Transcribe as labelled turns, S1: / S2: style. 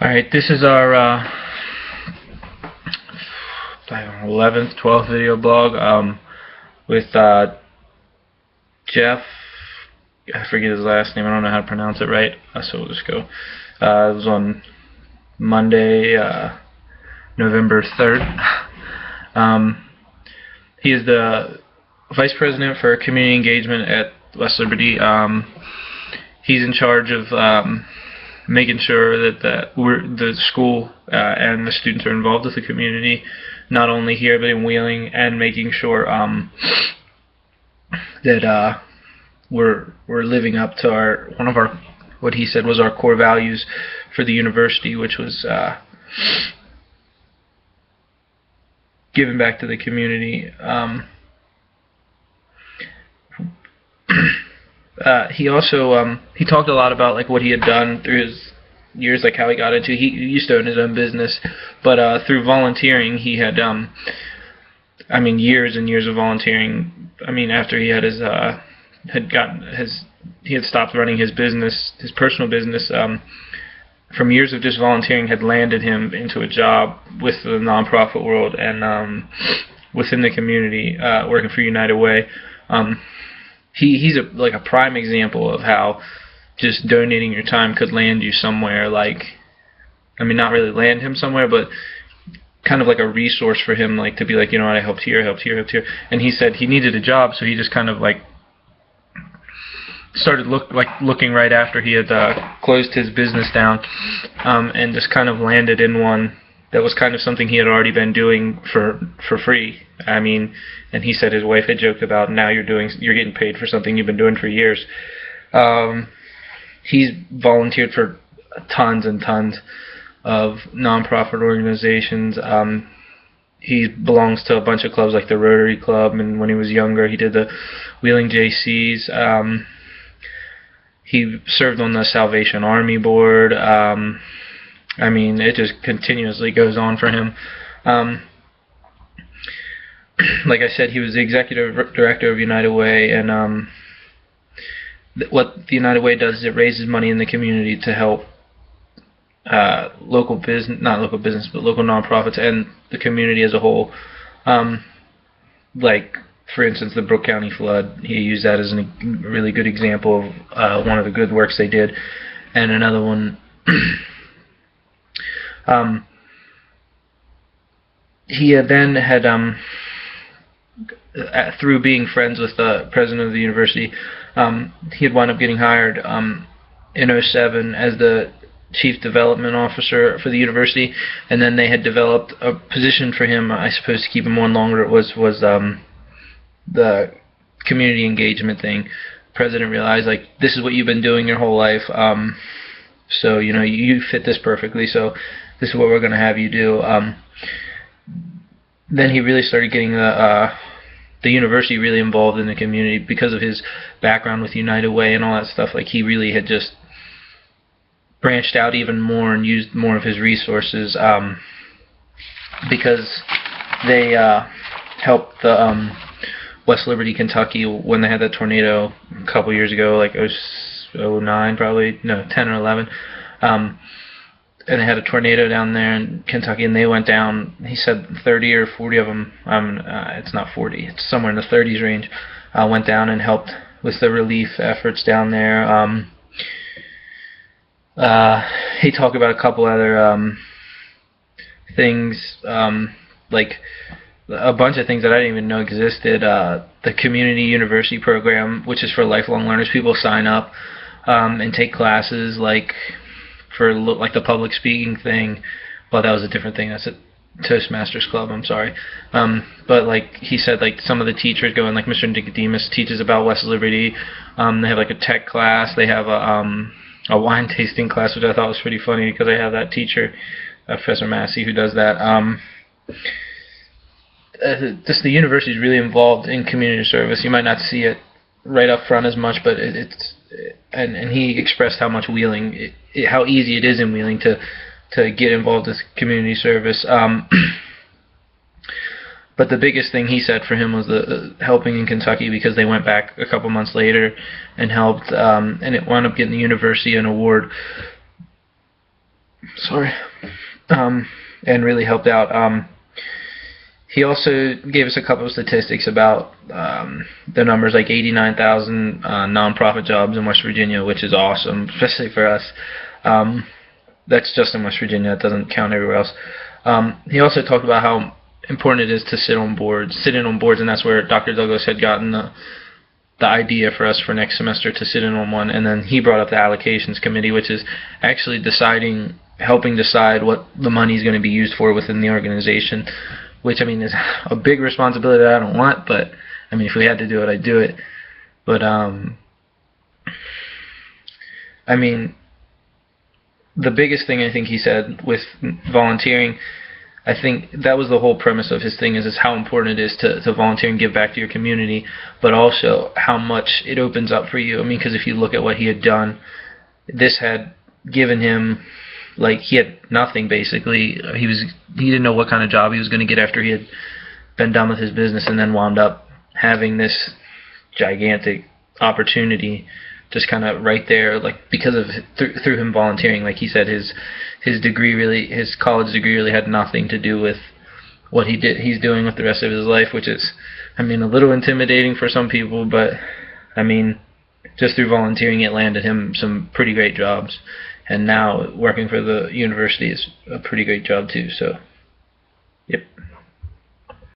S1: Alright, this is our 11th, 12th video blog with Jeff. I forget his last name, I don't know how to pronounce it right, so we'll just go. It was on Monday, November 3rd. He is the Vice President for Community Engagement at West Liberty. He's in charge of making sure that the school and the students are involved with the community, not only here but in Wheeling, and making sure that we're living up to one of our, what he said was our core values for the university, which was giving back to the community. He also he talked a lot about like what he had done through his years, like how he got into. He used to own his own business, but through volunteering, he had years and years of volunteering. After he had he had stopped running his business, his personal business. From years of just volunteering, had landed him into a job with the nonprofit world and within the community, working for United Way. He's a prime example of how just donating your time could land you somewhere, not really land him somewhere, but kind of like a resource for him, like to be like, you know what, I helped here. And he said he needed a job, so he just kind of like started looking right after he had closed his business down, and just kind of landed in one that was kind of something he had already been doing for free. And he said his wife had joked about, now you're getting paid for something you've been doing for years. He's volunteered for tons and tons of nonprofit organizations. He belongs to a bunch of clubs like the Rotary Club, and when he was younger he did the Wheeling JCs. He served on the Salvation Army Board. It just continuously goes on for him. Like I said, he was the executive director of United Way, and what the United Way does is it raises money in the community to help local nonprofits and the community as a whole. Like, for instance, the Brooke County flood, he used that as a really good example of one of the good works they did. And another one, he then had, through being friends with the president of the university, he had wound up getting hired in '07 as the chief development officer for the university, and then they had developed a position for him, I suppose, to keep him on longer. It was the community engagement thing. The president realized, like, this is what you've been doing your whole life, so you fit this perfectly, so this is what we're going to have you do. Then he really started getting the university really involved in the community because of his background with United Way and all that stuff. Like, he really had just branched out even more and used more of his resources, because they helped the West Liberty, Kentucky, when they had that tornado a couple years ago, like 09 probably, no, 10 or 11. And they had a tornado down there in Kentucky, and they went down, he said 30 or 40 of them, it's not 40, it's somewhere in the 30s range, went down and helped with the relief efforts down there. He talked about a couple other things, like a bunch of things that I didn't even know existed. The Community University program, which is for lifelong learners. People sign up and take classes, like for like the public speaking thing. Well, that was a different thing. That's a Toastmasters Club, I'm sorry. But like he said, like some of the teachers go in, like Mr. Nicodemus teaches about West Liberty. They have like a tech class. They have a wine tasting class, which I thought was pretty funny because they have that teacher, Professor Massey, who does that. Just the university is really involved in community service. You might not see it right up front as much, but and he expressed how much Wheeling, how easy it is in Wheeling to get involved with community service. But the biggest thing he said for him was the helping in Kentucky, because they went back a couple months later and helped, and it wound up getting the university an award Sorry. And really helped out. He also gave us a couple of statistics about the numbers, like 89,000 nonprofit jobs in West Virginia, which is awesome, especially for us. That's just in West Virginia. That doesn't count everywhere else. He also talked about how important it is to sit in on boards, and that's where Dr. Douglas had gotten the idea for us for next semester to sit in on one. And then he brought up the allocations committee, which is actually helping decide what the money is going to be used for within the organization, which, I mean, is a big responsibility that I don't want, but, I mean, if we had to do it, I'd do it. But, I mean, the biggest thing I think he said with volunteering, I think that was the whole premise of his thing, is how important it is to volunteer and give back to your community, but also how much it opens up for you. I mean, because if you look at what he had done, this had given him, like, he had nothing basically. He didn't know what kind of job he was going to get after he had been done with his business, and then wound up having this gigantic opportunity just kind of right there, like, because of through him volunteering. Like he said, his college degree really had nothing to do with what he's doing with the rest of his life, which is, I mean, a little intimidating for some people, but I mean, just through volunteering, it landed him some pretty great jobs, and now working for the university is a pretty great job too. So, yep.